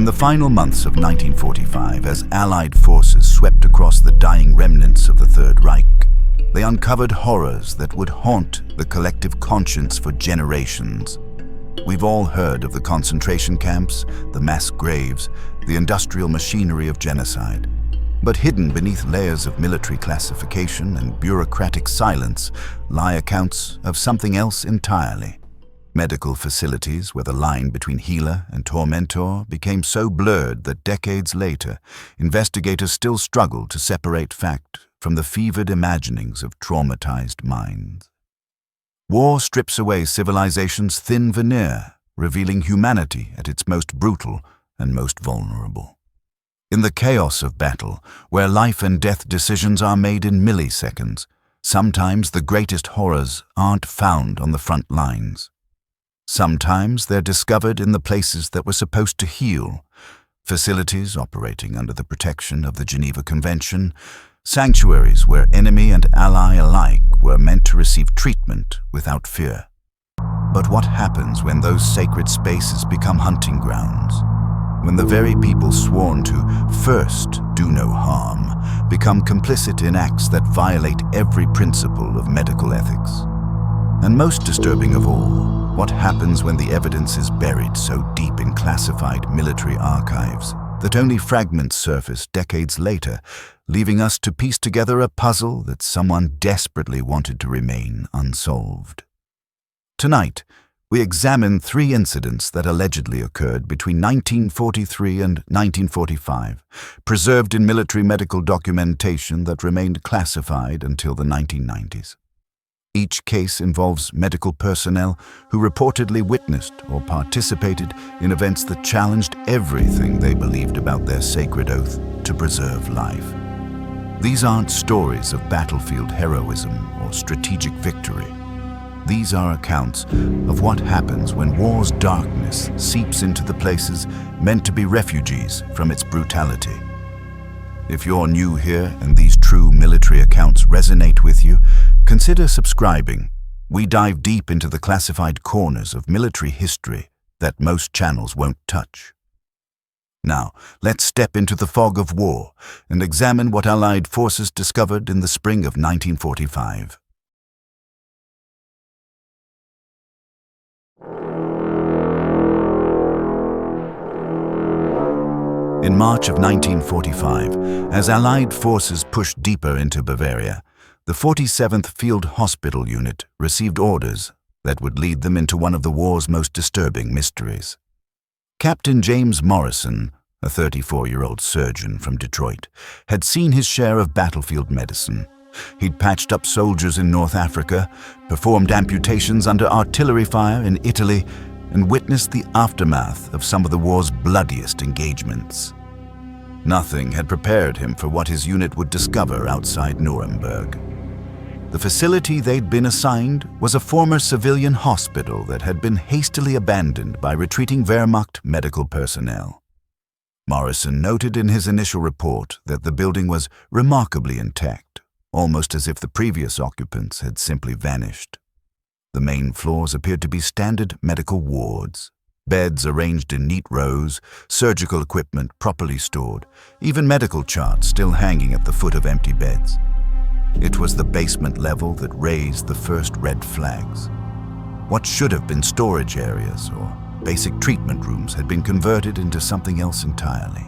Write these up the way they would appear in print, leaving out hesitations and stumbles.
the final months of 1945, as Allied forces swept across the dying remnants of the Third Reich, they uncovered horrors that would haunt the collective conscience for generations. We've all heard of the concentration camps, the mass graves, the industrial machinery of genocide. But hidden beneath layers of military classification and bureaucratic silence lie accounts of something else entirely. Medical facilities where the line between healer and tormentor became so blurred that decades later, investigators still struggle to separate fact from the fevered imaginings of traumatized minds. War strips away civilization's thin veneer, revealing humanity at its most brutal and most vulnerable. In the chaos of battle, where life and death decisions are made in milliseconds, sometimes the greatest horrors aren't found on the front lines. Sometimes they're discovered in the places that were supposed to heal, facilities operating under the protection of the Geneva Convention, sanctuaries where enemy and ally alike were meant to receive treatment without fear. But what happens when those sacred spaces become hunting grounds? When the very people sworn to first do no harm become complicit in acts that violate every principle of medical ethics? And most disturbing of all, what happens when the evidence is buried so deep in classified military archives that only fragments surface decades later, leaving us to piece together a puzzle that someone desperately wanted to remain unsolved? Tonight, we examine 3 incidents that allegedly occurred between 1943 and 1945, preserved in military medical documentation that remained classified until the 1990s. Each case involves medical personnel who reportedly witnessed or participated in events that challenged everything they believed about their sacred oath to preserve life. These aren't stories of battlefield heroism or strategic victory. These are accounts of what happens when war's darkness seeps into the places meant to be refugees from its brutality. If you're new here and these true military accounts resonate with you, consider subscribing. We dive deep into the classified corners of military history that most channels won't touch. Now, let's step into the fog of war and examine what Allied forces discovered in the spring of 1945. In March of 1945, as Allied forces pushed deeper into Bavaria, the 47th Field Hospital Unit received orders that would lead them into one of the war's most disturbing mysteries. Captain James Morrison, a 34-year-old surgeon from Detroit, had seen his share of battlefield medicine. He'd patched up soldiers in North Africa, performed amputations under artillery fire in Italy, and witnessed the aftermath of some of the war's bloodiest engagements. Nothing had prepared him for what his unit would discover outside Nuremberg. The facility they'd been assigned was a former civilian hospital that had been hastily abandoned by retreating Wehrmacht medical personnel. Morrison noted in his initial report that the building was remarkably intact, almost as if the previous occupants had simply vanished. The main floors appeared to be standard medical wards, beds arranged in neat rows, surgical equipment properly stored, even medical charts still hanging at the foot of empty beds. It was the basement level that raised the first red flags. What should have been storage areas or basic treatment rooms had been converted into something else entirely.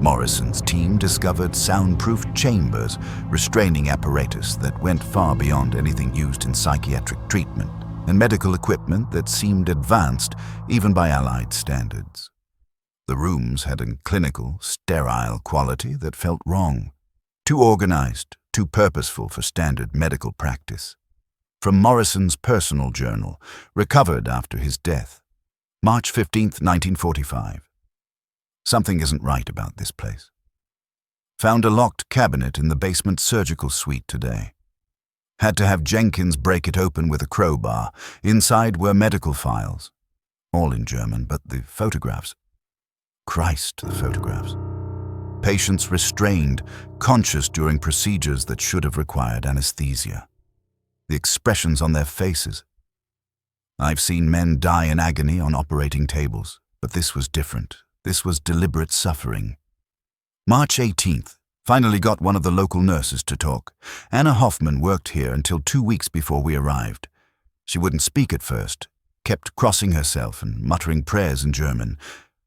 Morrison's team discovered soundproof chambers, restraining apparatus that went far beyond anything used in psychiatric treatment, and medical equipment that seemed advanced even by Allied standards. The rooms had a clinical, sterile quality that felt wrong, too organized, too purposeful for standard medical practice. From Morrison's personal journal, recovered after his death, March 15, 1945. Something isn't right about this place. Found a locked cabinet in the basement surgical suite today. Had to have Jenkins break it open with a crowbar. Inside were medical files. All in German, but the photographs. Christ, the photographs. Patients restrained, conscious during procedures that should have required anesthesia. The expressions on their faces. I've seen men die in agony on operating tables, but this was different. This was deliberate suffering. March 18th. Finally got one of the local nurses to talk. Anna Hoffman worked here until 2 weeks before we arrived. She wouldn't speak at first, kept crossing herself and muttering prayers in German.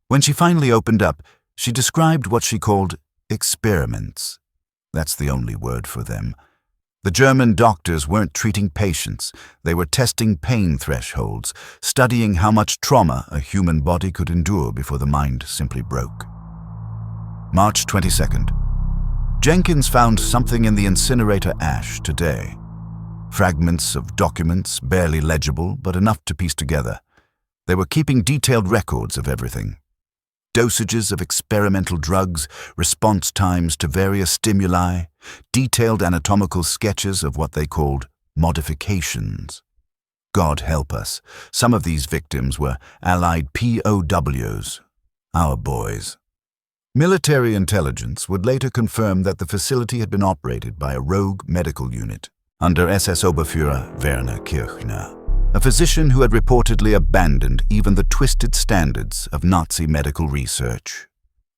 When she finally opened up, she described what she called experiments. That's the only word for them. The German doctors weren't treating patients. They were testing pain thresholds, studying how much trauma a human body could endure before the mind simply broke. March 22nd. Jenkins found something in the incinerator ash today. Fragments of documents, barely legible, but enough to piece together. They were keeping detailed records of everything. Dosages of experimental drugs, response times to various stimuli, detailed anatomical sketches of what they called modifications. God help us, some of these victims were Allied POWs, our boys. Military intelligence would later confirm that the facility had been operated by a rogue medical unit under SS Oberführer Werner Kirchner, a physician who had reportedly abandoned even the twisted standards of Nazi medical research.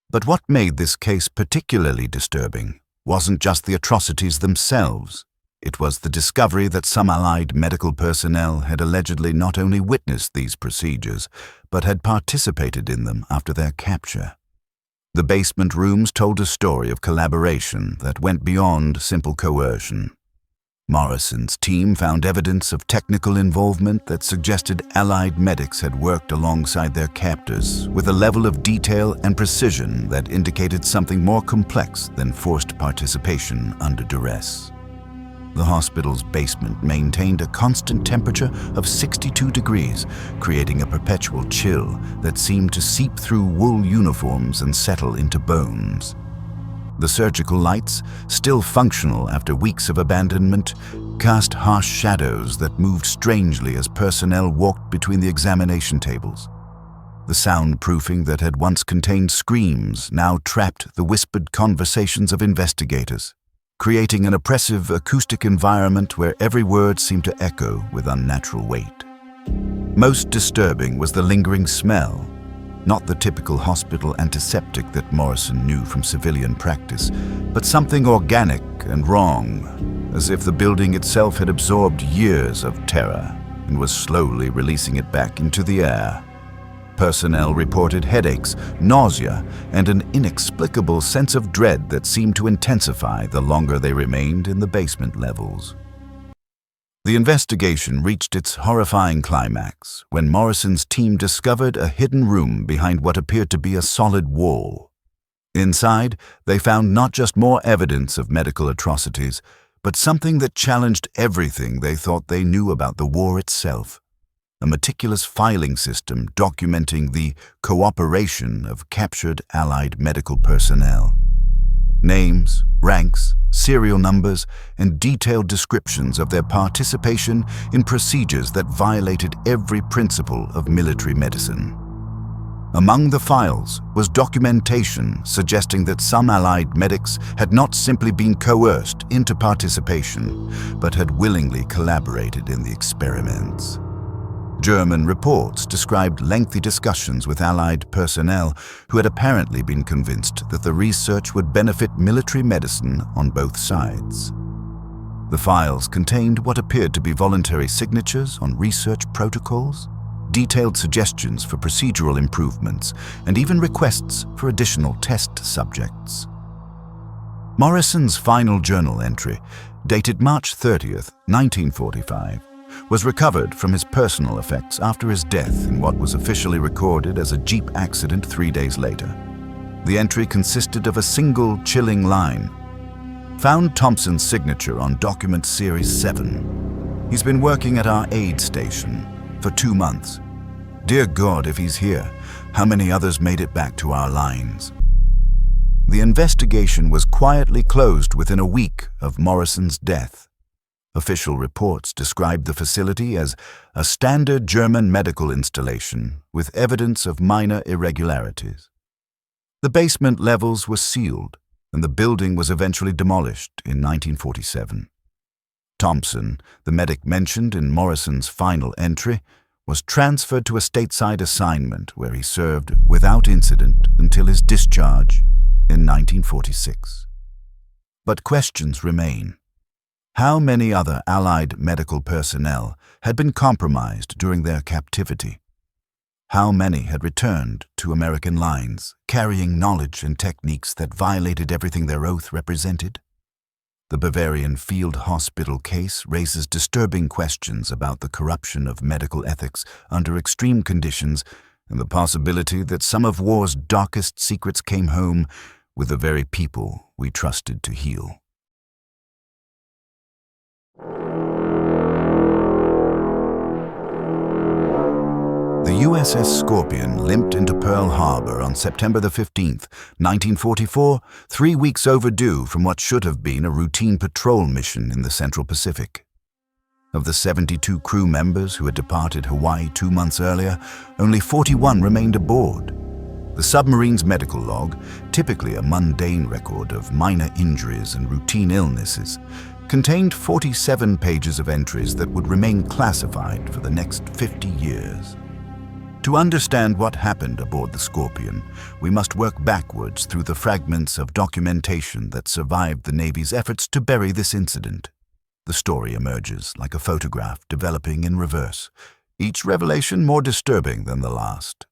But what made this case particularly disturbing wasn't just the atrocities themselves. It was the discovery that some Allied medical personnel had allegedly not only witnessed these procedures, but had participated in them after their capture. The basement rooms told a story of collaboration that went beyond simple coercion. Morrison's team found evidence of technical involvement that suggested Allied medics had worked alongside their captors with a level of detail and precision that indicated something more complex than forced participation under duress. The hospital's basement maintained a constant temperature of 62 degrees, creating a perpetual chill that seemed to seep through wool uniforms and settle into bones. The surgical lights, still functional after weeks of abandonment, cast harsh shadows that moved strangely as personnel walked between the examination tables. The soundproofing that had once contained screams now trapped the whispered conversations of investigators, creating an oppressive acoustic environment where every word seemed to echo with unnatural weight. Most disturbing was the lingering smell, not the typical hospital antiseptic that Morrison knew from civilian practice, but something organic and wrong, as if the building itself had absorbed years of terror and was slowly releasing it back into the air. Personnel reported headaches, nausea, and an inexplicable sense of dread that seemed to intensify the longer they remained in the basement levels. The investigation reached its horrifying climax when Morrison's team discovered a hidden room behind what appeared to be a solid wall. Inside, they found not just more evidence of medical atrocities, but something that challenged everything they thought they knew about the war itself. A meticulous filing system documenting the cooperation of captured Allied medical personnel. Names, ranks, serial numbers, and detailed descriptions of their participation in procedures that violated every principle of military medicine. Among the files was documentation suggesting that some Allied medics had not simply been coerced into participation, but had willingly collaborated in the experiments. German reports described lengthy discussions with Allied personnel who had apparently been convinced that the research would benefit military medicine on both sides. The files contained what appeared to be voluntary signatures on research protocols, detailed suggestions for procedural improvements, and even requests for additional test subjects. Morrison's final journal entry, dated March 30th, 1945, was recovered from his personal effects after his death in what was officially recorded as a Jeep accident 3 days later. The entry consisted of a single chilling line. Found Thompson's signature on document series 7. He's been working at our aid station for 2 months. Dear God, if he's here, how many others made it back to our lines? The investigation was quietly closed within a week of Morrison's death. Official reports described the facility as a standard German medical installation with evidence of minor irregularities. The basement levels were sealed, and the building was eventually demolished in 1947. Thompson, the medic mentioned in Morrison's final entry, was transferred to a stateside assignment where he served without incident until his discharge in 1946. But questions remain. How many other Allied medical personnel had been compromised during their captivity? How many had returned to American lines, carrying knowledge and techniques that violated everything their oath represented? The Bavarian Field Hospital case raises disturbing questions about the corruption of medical ethics under extreme conditions and the possibility that some of war's darkest secrets came home with the very people we trusted to heal. The USS Scorpion limped into Pearl Harbor on September the 15th, 1944, 3 weeks overdue from what should have been a routine patrol mission in the Central Pacific. Of the 72 crew members who had departed Hawaii 2 months earlier, only 41 remained aboard. The submarine's medical log, typically a mundane record of minor injuries and routine illnesses, contained 47 pages of entries that would remain classified for the next 50 years. To understand what happened aboard the Scorpion, we must work backwards through the fragments of documentation that survived the Navy's efforts to bury this incident. The story emerges like a photograph developing in reverse, each revelation more disturbing than the last.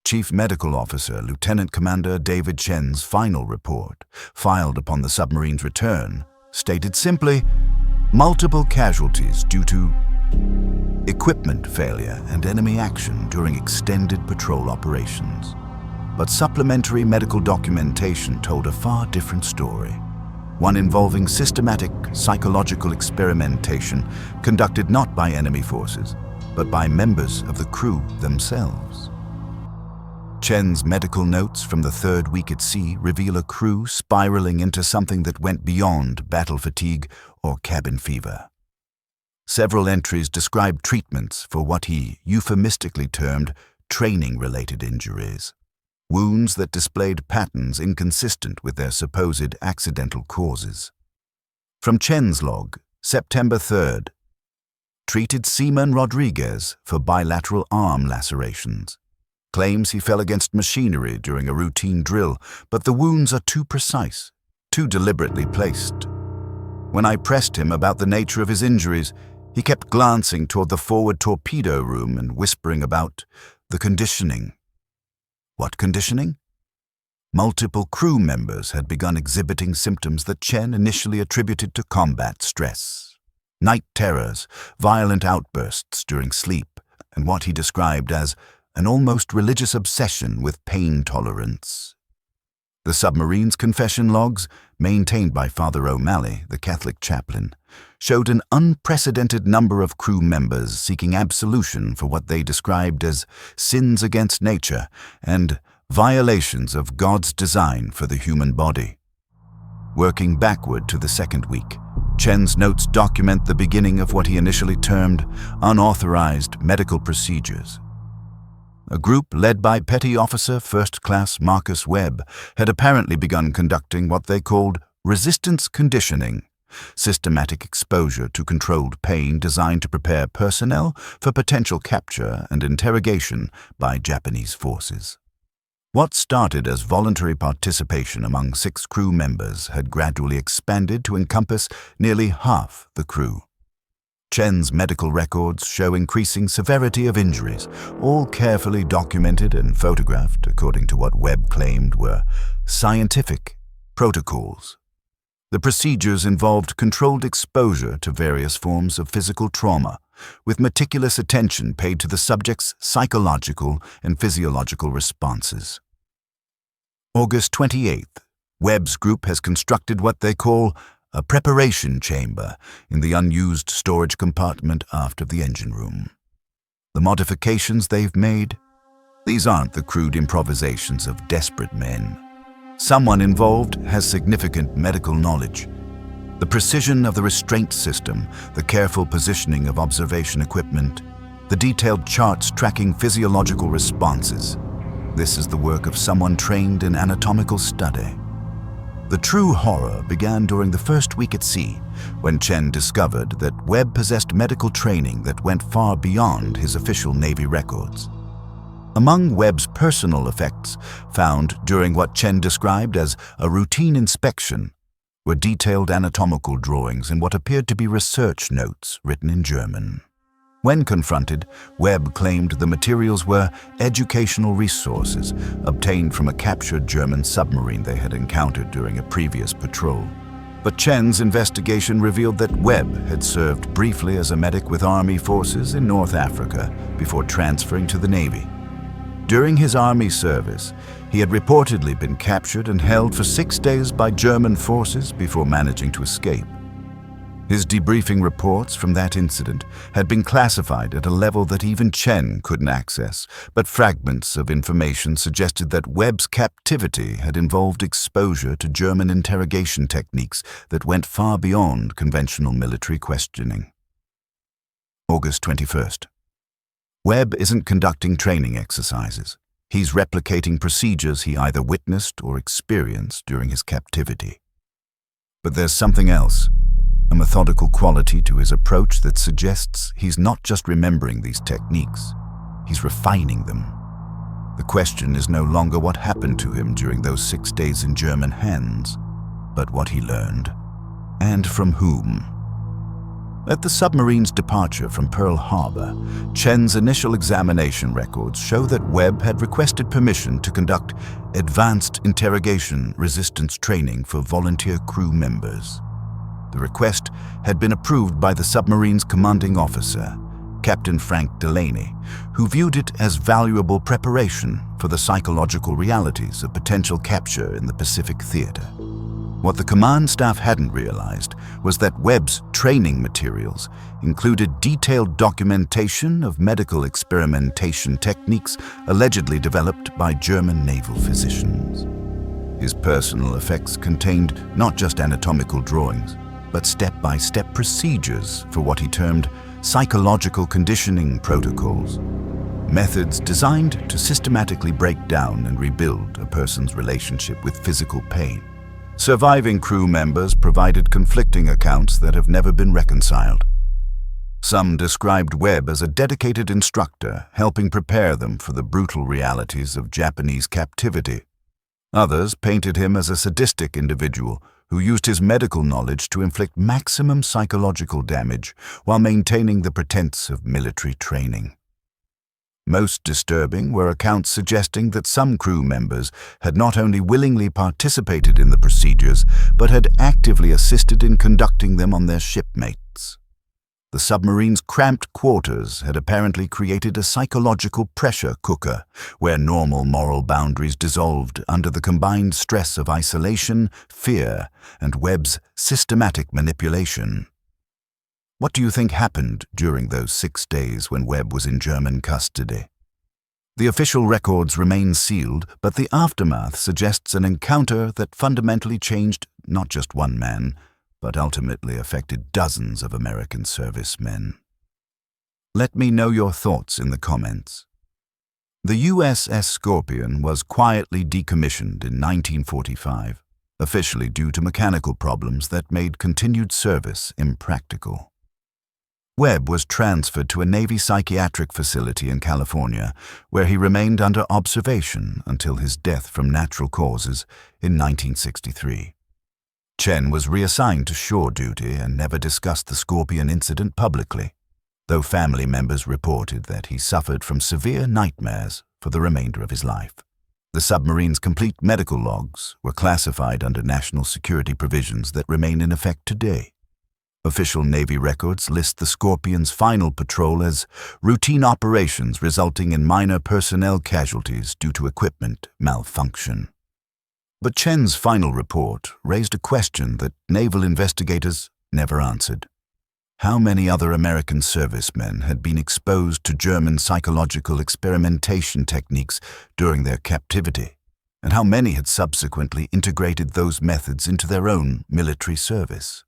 Chief Medical Officer Lieutenant Commander David Chen's final report, filed upon the submarine's return, stated simply, multiple casualties due to equipment failure and enemy action during extended patrol operations. But supplementary medical documentation told a far different story, one involving systematic psychological experimentation conducted not by enemy forces, but by members of the crew themselves. Chen's medical notes from the third week at sea reveal a crew spiraling into something that went beyond battle fatigue or cabin fever. Several entries describe treatments for what he euphemistically termed training-related injuries, wounds that displayed patterns inconsistent with their supposed accidental causes. From Chen's log, September 3rd, treated Seaman Rodriguez for bilateral arm lacerations. Claims he fell against machinery during a routine drill, but the wounds are too precise, too deliberately placed. When I pressed him about the nature of his injuries, he kept glancing toward the forward torpedo room and whispering about the conditioning. What conditioning? Multiple crew members had begun exhibiting symptoms that Chen initially attributed to combat stress. Night terrors, violent outbursts during sleep, and what he described as an almost religious obsession with pain tolerance. The submarine's confession logs, maintained by Father O'Malley, the Catholic chaplain, showed an unprecedented number of crew members seeking absolution for what they described as sins against nature and violations of God's design for the human body. Working backward to the second week, Chen's notes document the beginning of what he initially termed unauthorized medical procedures. A group led by Petty Officer First Class Marcus Webb had apparently begun conducting what they called resistance conditioning, systematic exposure to controlled pain designed to prepare personnel for potential capture and interrogation by Japanese forces. What started as voluntary participation among 6 crew members had gradually expanded to encompass nearly half the crew. Chen's medical records show increasing severity of injuries, all carefully documented and photographed according to what Webb claimed were scientific protocols. The procedures involved controlled exposure to various forms of physical trauma, with meticulous attention paid to the subject's psychological and physiological responses. August 28th, Webb's group has constructed what they call a preparation chamber in the unused storage compartment aft of the engine room. The modifications they've made? These aren't the crude improvisations of desperate men. Someone involved has significant medical knowledge. The precision of the restraint system, the careful positioning of observation equipment, the detailed charts tracking physiological responses. This is the work of someone trained in anatomical study. The true horror began during the first week at sea, when Chen discovered that Webb possessed medical training that went far beyond his official Navy records. Among Webb's personal effects, found during what Chen described as a routine inspection, were detailed anatomical drawings and what appeared to be research notes written in German. When confronted, Webb claimed the materials were educational resources obtained from a captured German submarine they had encountered during a previous patrol. But Chen's investigation revealed that Webb had served briefly as a medic with Army forces in North Africa before transferring to the Navy. During his Army service, he had reportedly been captured and held for 6 days by German forces before managing to escape. His debriefing reports from that incident had been classified at a level that even Chen couldn't access, but fragments of information suggested that Webb's captivity had involved exposure to German interrogation techniques that went far beyond conventional military questioning. August 21st. Webb isn't conducting training exercises. He's replicating procedures he either witnessed or experienced during his captivity. But there's something else. A methodical quality to his approach that suggests he's not just remembering these techniques, he's refining them. The question is no longer what happened to him during those 6 days in German hands, but what he learned, and from whom. At the submarine's departure from Pearl Harbor, Chen's initial examination records show that Webb had requested permission to conduct advanced interrogation resistance training for volunteer crew members. The request had been approved by the submarine's commanding officer, Captain Frank Delaney, who viewed it as valuable preparation for the psychological realities of potential capture in the Pacific theater. What the command staff hadn't realized was that Webb's training materials included detailed documentation of medical experimentation techniques allegedly developed by German naval physicians. His personal effects contained not just anatomical drawings, but step-by-step procedures for what he termed psychological conditioning protocols, methods designed to systematically break down and rebuild a person's relationship with physical pain. Surviving crew members provided conflicting accounts that have never been reconciled. Some described Webb as a dedicated instructor, helping prepare them for the brutal realities of Japanese captivity. Others painted him as a sadistic individual who used his medical knowledge to inflict maximum psychological damage while maintaining the pretense of military training. Most disturbing were accounts suggesting that some crew members had not only willingly participated in the procedures, but had actively assisted in conducting them on their shipmates. The submarine's cramped quarters had apparently created a psychological pressure cooker, where normal moral boundaries dissolved under the combined stress of isolation, fear, and Webb's systematic manipulation. What do you think happened during those 6 days when Webb was in German custody? The official records remain sealed, but the aftermath suggests an encounter that fundamentally changed not just one man, but ultimately affected dozens of American servicemen. Let me know your thoughts in the comments. The USS Scorpion was quietly decommissioned in 1945, officially due to mechanical problems that made continued service impractical. Webb was transferred to a Navy psychiatric facility in California, where he remained under observation until his death from natural causes in 1963. Chen was reassigned to shore duty and never discussed the Scorpion incident publicly, though family members reported that he suffered from severe nightmares for the remainder of his life. The submarine's complete medical logs were classified under national security provisions that remain in effect today. Official Navy records list the Scorpion's final patrol as routine operations resulting in minor personnel casualties due to equipment malfunction. But Chen's final report raised a question that naval investigators never answered. How many other American servicemen had been exposed to German psychological experimentation techniques during their captivity, and how many had subsequently integrated those methods into their own military service?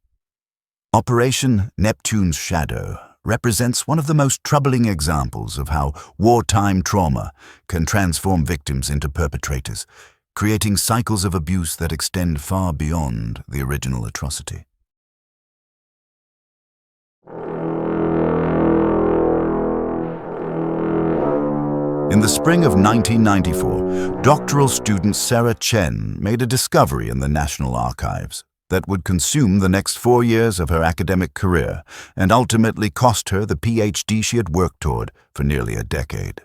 Operation Neptune's Shadow represents one of the most troubling examples of how wartime trauma can transform victims into perpetrators, creating cycles of abuse that extend far beyond the original atrocity. In the spring of 1994, doctoral student Sarah Chen made a discovery in the National Archives that would consume the next 4 years of her academic career and ultimately cost her the PhD she had worked toward for nearly a decade.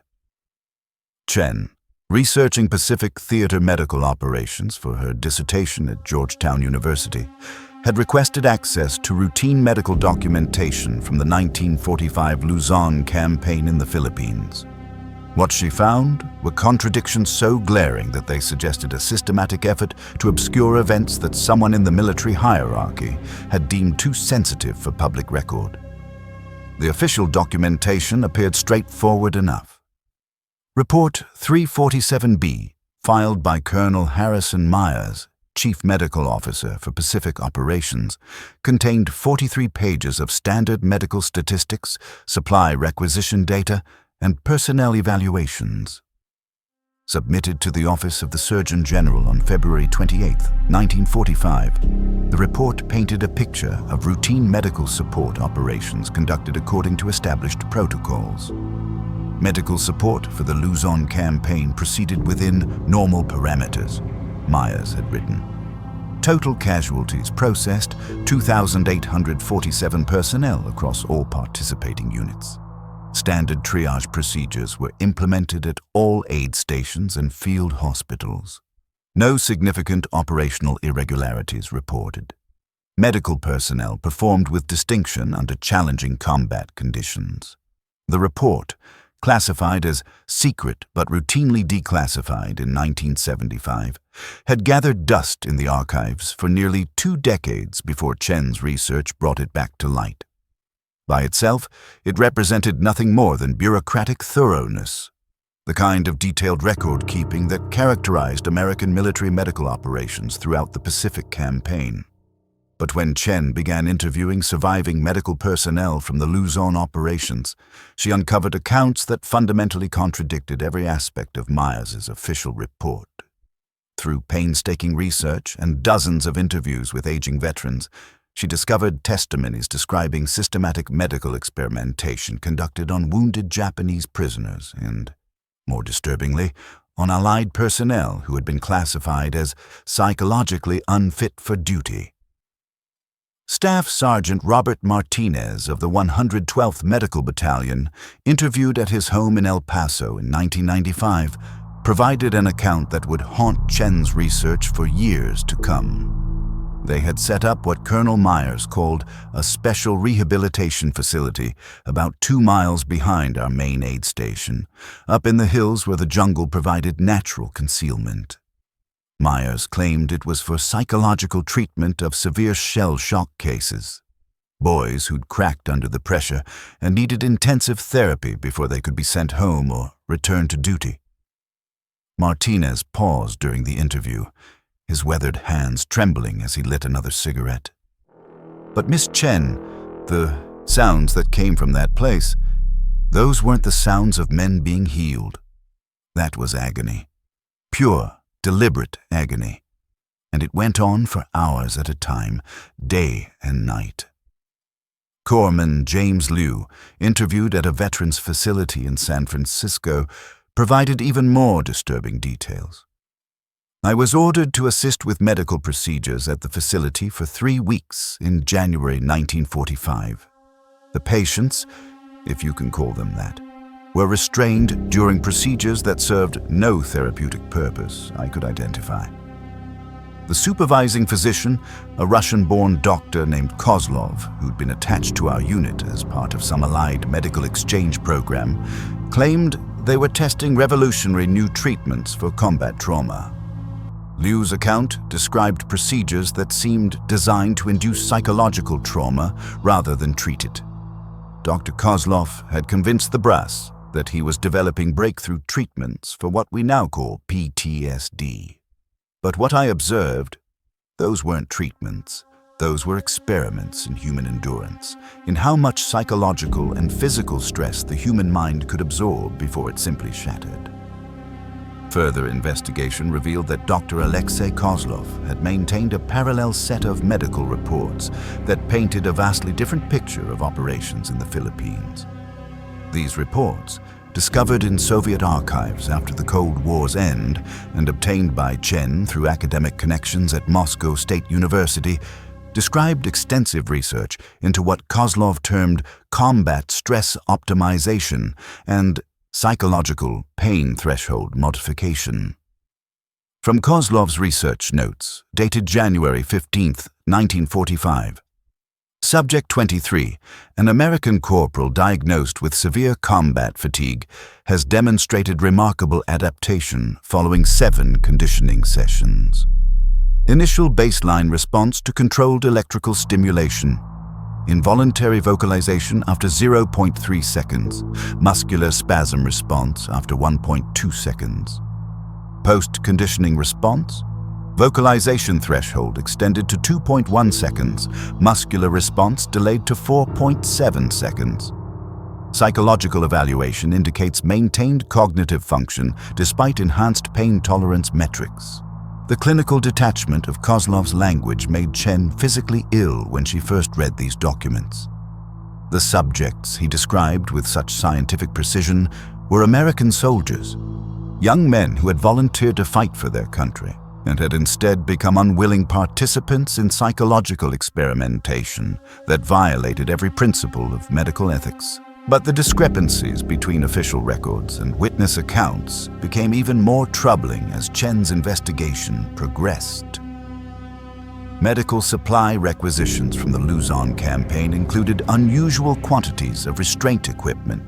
Chen, researching Pacific theater medical operations for her dissertation at Georgetown University, had requested access to routine medical documentation from the 1945 Luzon campaign in the Philippines. What she found were contradictions so glaring that they suggested a systematic effort to obscure events that someone in the military hierarchy had deemed too sensitive for public record. The official documentation appeared straightforward enough. Report 347B, filed by Colonel Harrison Myers, Chief Medical Officer for Pacific Operations, contained 43 pages of standard medical statistics, supply requisition data, and personnel evaluations. Submitted to the Office of the Surgeon General on February 28, 1945, the report painted a picture of routine medical support operations conducted according to established protocols. Medical support for the Luzon campaign proceeded within normal parameters, Myers had written. Total casualties processed, 2,847 personnel across all participating units. Standard triage procedures were implemented at all aid stations and field hospitals. No significant operational irregularities reported. Medical personnel performed with distinction under challenging combat conditions. The report, classified as secret but routinely declassified in 1975, had gathered dust in the archives for nearly 2 decades before Chen's research brought it back to light. By itself, it represented nothing more than bureaucratic thoroughness, the kind of detailed record-keeping that characterized American military medical operations throughout the Pacific campaign. But when Chen began interviewing surviving medical personnel from the Luzon operations, she uncovered accounts that fundamentally contradicted every aspect of Myers' official report. Through painstaking research and dozens of interviews with aging veterans, she discovered testimonies describing systematic medical experimentation conducted on wounded Japanese prisoners and, more disturbingly, on Allied personnel who had been classified as psychologically unfit for duty. Staff Sergeant Robert Martinez of the 112th Medical Battalion, interviewed at his home in El Paso in 1995, provided an account that would haunt Chen's research for years to come. They had set up what Colonel Myers called a special rehabilitation facility about 2 miles behind our main aid station, up in the hills where the jungle provided natural concealment. Myers claimed it was for psychological treatment of severe shell shock cases, boys who'd cracked under the pressure and needed intensive therapy before they could be sent home or return to duty. Martinez paused during the interview, his weathered hands trembling as he lit another cigarette. But Miss Chen, the sounds that came from that place, those weren't the sounds of men being healed. That was agony. Pure, deliberate agony. And it went on for hours at a time, day and night. Corpsman James Liu, interviewed at a veterans facility in San Francisco, provided even more disturbing details. I was ordered to assist with medical procedures at the facility for 3 weeks in January 1945. The patients, if you can call them that, were restrained during procedures that served no therapeutic purpose I could identify. The supervising physician, a Russian-born doctor named Kozlov, who'd been attached to our unit as part of some Allied medical exchange program, claimed they were testing revolutionary new treatments for combat trauma. Liu's account described procedures that seemed designed to induce psychological trauma rather than treat it. Dr. Kozlov had convinced the brass that he was developing breakthrough treatments for what we now call PTSD. But what I observed, those weren't treatments. Those were experiments in human endurance, in how much psychological and physical stress the human mind could absorb before it simply shattered. Further investigation revealed that Dr. Alexei Kozlov had maintained a parallel set of medical reports that painted a vastly different picture of operations in the Philippines. These reports, discovered in Soviet archives after the Cold War's end and obtained by Chen through academic connections at Moscow State University, described extensive research into what Kozlov termed combat stress optimization and psychological pain threshold modification. From Kozlov's research notes, dated January 15, 1945, Subject 23, an American corporal diagnosed with severe combat fatigue, has demonstrated remarkable adaptation following 7 conditioning sessions. Initial baseline response to controlled electrical stimulation. Involuntary vocalization after 0.3 seconds. Muscular spasm response after 1.2 seconds. Post-conditioning response. Vocalization threshold extended to 2.1 seconds. Muscular response delayed to 4.7 seconds. Psychological evaluation indicates maintained cognitive function despite enhanced pain tolerance metrics. The clinical detachment of Kozlov's language made Chen physically ill when she first read these documents. The subjects he described with such scientific precision were American soldiers, young men who had volunteered to fight for their country and had instead become unwilling participants in psychological experimentation that violated every principle of medical ethics. But the discrepancies between official records and witness accounts became even more troubling as Chen's investigation progressed. Medical supply requisitions from the Luzon campaign included unusual quantities of restraint equipment,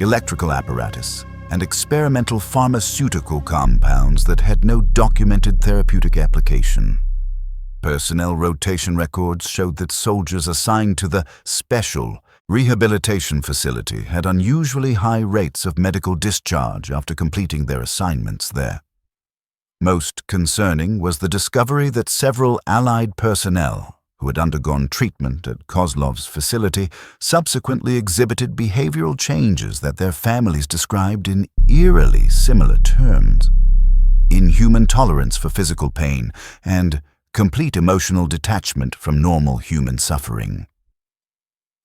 electrical apparatus, and experimental pharmaceutical compounds that had no documented therapeutic application. Personnel rotation records showed that soldiers assigned to the special rehabilitation facility had unusually high rates of medical discharge after completing their assignments there. Most concerning was the discovery that several Allied personnel who had undergone treatment at Kozlov's facility subsequently exhibited behavioral changes that their families described in eerily similar terms: inhuman tolerance for physical pain and complete emotional detachment from normal human suffering.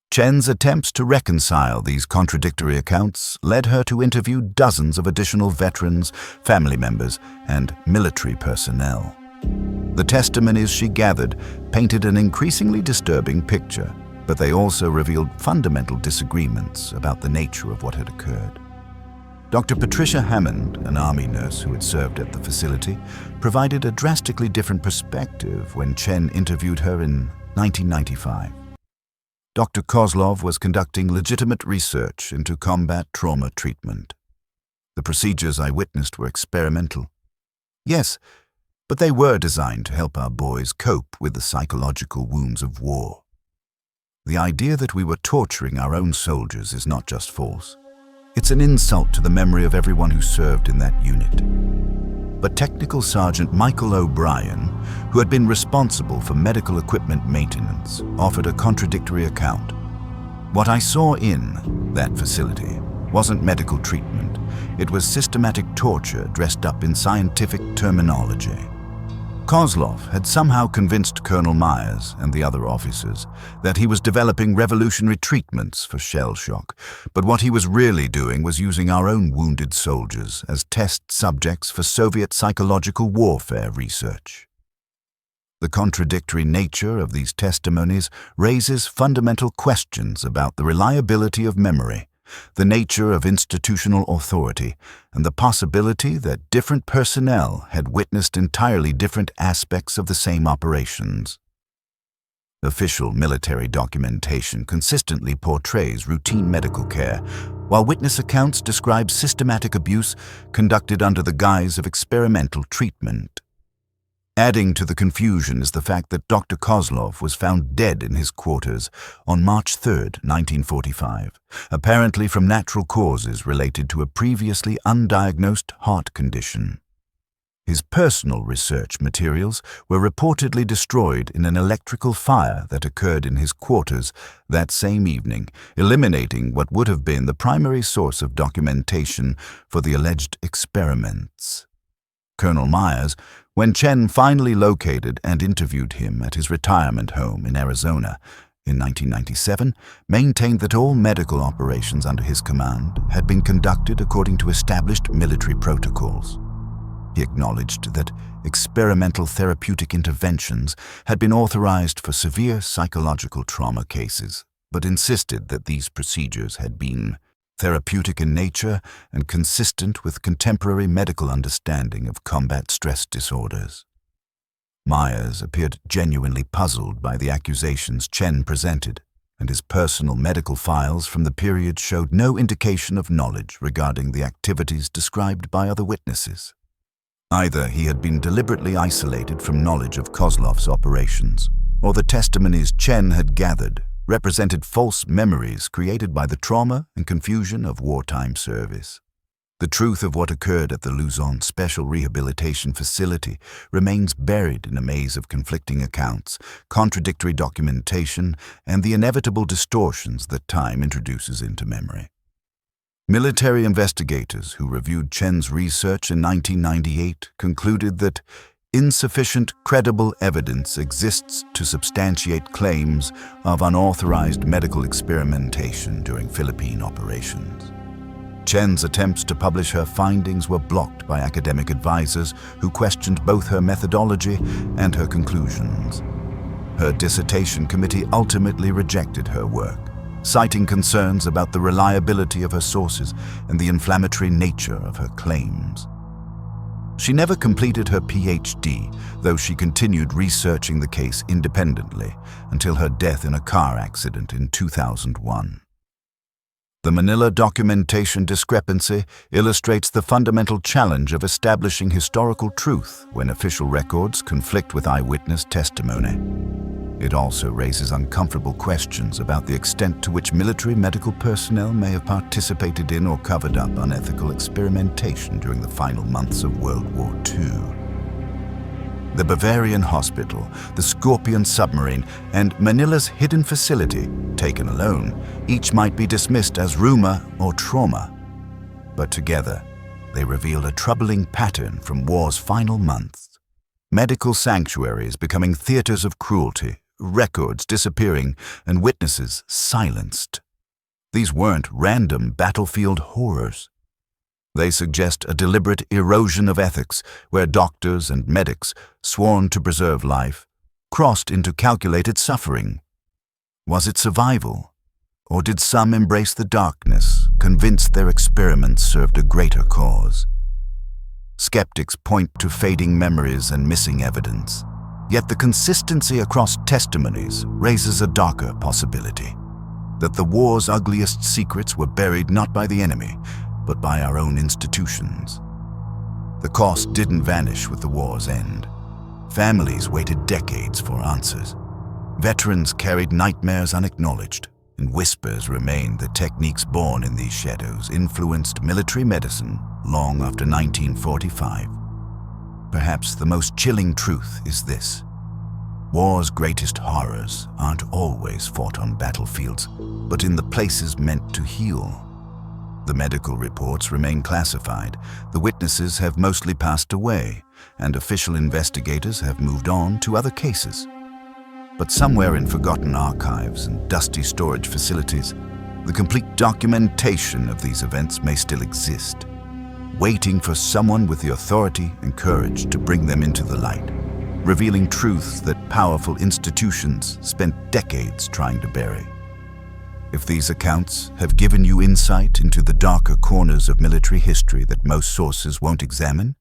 Chen's attempts to reconcile these contradictory accounts led her to interview dozens of additional veterans, family members, and military personnel. The testimonies she gathered painted an increasingly disturbing picture, but they also revealed fundamental disagreements about the nature of what had occurred. Dr. Patricia Hammond, an Army nurse who had served at the facility, provided a drastically different perspective when Chen interviewed her in 1995. Dr. Kozlov was conducting legitimate research into combat trauma treatment. The procedures I witnessed were experimental. Yes, but they were designed to help our boys cope with the psychological wounds of war. The idea that we were torturing our own soldiers is not just false. It's an insult to the memory of everyone who served in that unit. But Technical Sergeant Michael O'Brien, who had been responsible for medical equipment maintenance, offered a contradictory account. What I saw in that facility wasn't medical treatment. It was systematic torture dressed up in scientific terminology. Kozlov had somehow convinced Colonel Myers and the other officers that he was developing revolutionary treatments for shell shock, but what he was really doing was using our own wounded soldiers as test subjects for Soviet psychological warfare research. The contradictory nature of these testimonies raises fundamental questions about the reliability of memory, the nature of institutional authority, and the possibility that different personnel had witnessed entirely different aspects of the same operations. Official military documentation consistently portrays routine medical care, while witness accounts describe systematic abuse conducted under the guise of experimental treatment. Adding to the confusion is the fact that Dr. Kozlov was found dead in his quarters on March 3, 1945, apparently from natural causes related to a previously undiagnosed heart condition. His personal research materials were reportedly destroyed in an electrical fire that occurred in his quarters that same evening, eliminating what would have been the primary source of documentation for the alleged experiments. Colonel Myers, when Chen finally located and interviewed him at his retirement home in Arizona in 1997, maintained that all medical operations under his command had been conducted according to established military protocols. He acknowledged that experimental therapeutic interventions had been authorized for severe psychological trauma cases, but insisted that these procedures had been therapeutic in nature and consistent with contemporary medical understanding of combat stress disorders. Myers appeared genuinely puzzled by the accusations Chen presented, and his personal medical files from the period showed no indication of knowledge regarding the activities described by other witnesses. Either he had been deliberately isolated from knowledge of Kozlov's operations, or the testimonies Chen had gathered represented false memories created by the trauma and confusion of wartime service. The truth of what occurred at the Luzon Special Rehabilitation Facility remains buried in a maze of conflicting accounts, contradictory documentation, and the inevitable distortions that time introduces into memory. Military investigators who reviewed Chen's research in 1998 concluded that insufficient credible evidence exists to substantiate claims of unauthorized medical experimentation during Philippine operations. Chen's attempts to publish her findings were blocked by academic advisors who questioned both her methodology and her conclusions. Her dissertation committee ultimately rejected her work, citing concerns about the reliability of her sources and the inflammatory nature of her claims. She never completed her PhD, though she continued researching the case independently until her death in a car accident in 2001. The Manila Documentation Discrepancy illustrates the fundamental challenge of establishing historical truth when official records conflict with eyewitness testimony. It also raises uncomfortable questions about the extent to which military medical personnel may have participated in or covered up unethical experimentation during the final months of World War II. The Bavarian Hospital, the Scorpion submarine, and Manila's hidden facility, taken alone, each might be dismissed as rumor or trauma. But together, they reveal a troubling pattern from war's final months. Medical sanctuaries becoming theaters of cruelty, records disappearing, and witnesses silenced. These weren't random battlefield horrors. They suggest a deliberate erosion of ethics where doctors and medics, sworn to preserve life, crossed into calculated suffering. Was it survival? Or did some embrace the darkness, convinced their experiments served a greater cause? Skeptics point to fading memories and missing evidence. Yet the consistency across testimonies raises a darker possibility, that the war's ugliest secrets were buried not by the enemy, but by our own institutions. The cost didn't vanish with the war's end. Families waited decades for answers. Veterans carried nightmares unacknowledged, and whispers remained that techniques born in these shadows influenced military medicine long after 1945. Perhaps the most chilling truth is this: war's greatest horrors aren't always fought on battlefields, but in the places meant to heal. The medical reports remain classified, the witnesses have mostly passed away, and official investigators have moved on to other cases. But somewhere in forgotten archives and dusty storage facilities, the complete documentation of these events may still exist, waiting for someone with the authority and courage to bring them into the light, revealing truths that powerful institutions spent decades trying to bury. If these accounts have given you insight into the darker corners of military history that most sources won't examine,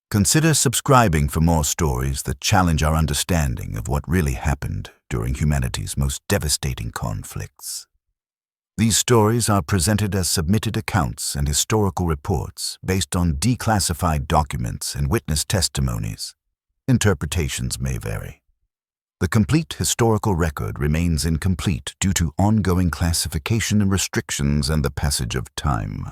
consider subscribing for more stories that challenge our understanding of what really happened during humanity's most devastating conflicts. These stories are presented as submitted accounts and historical reports based on declassified documents and witness testimonies. Interpretations may vary. The complete historical record remains incomplete due to ongoing classification and restrictions and the passage of time.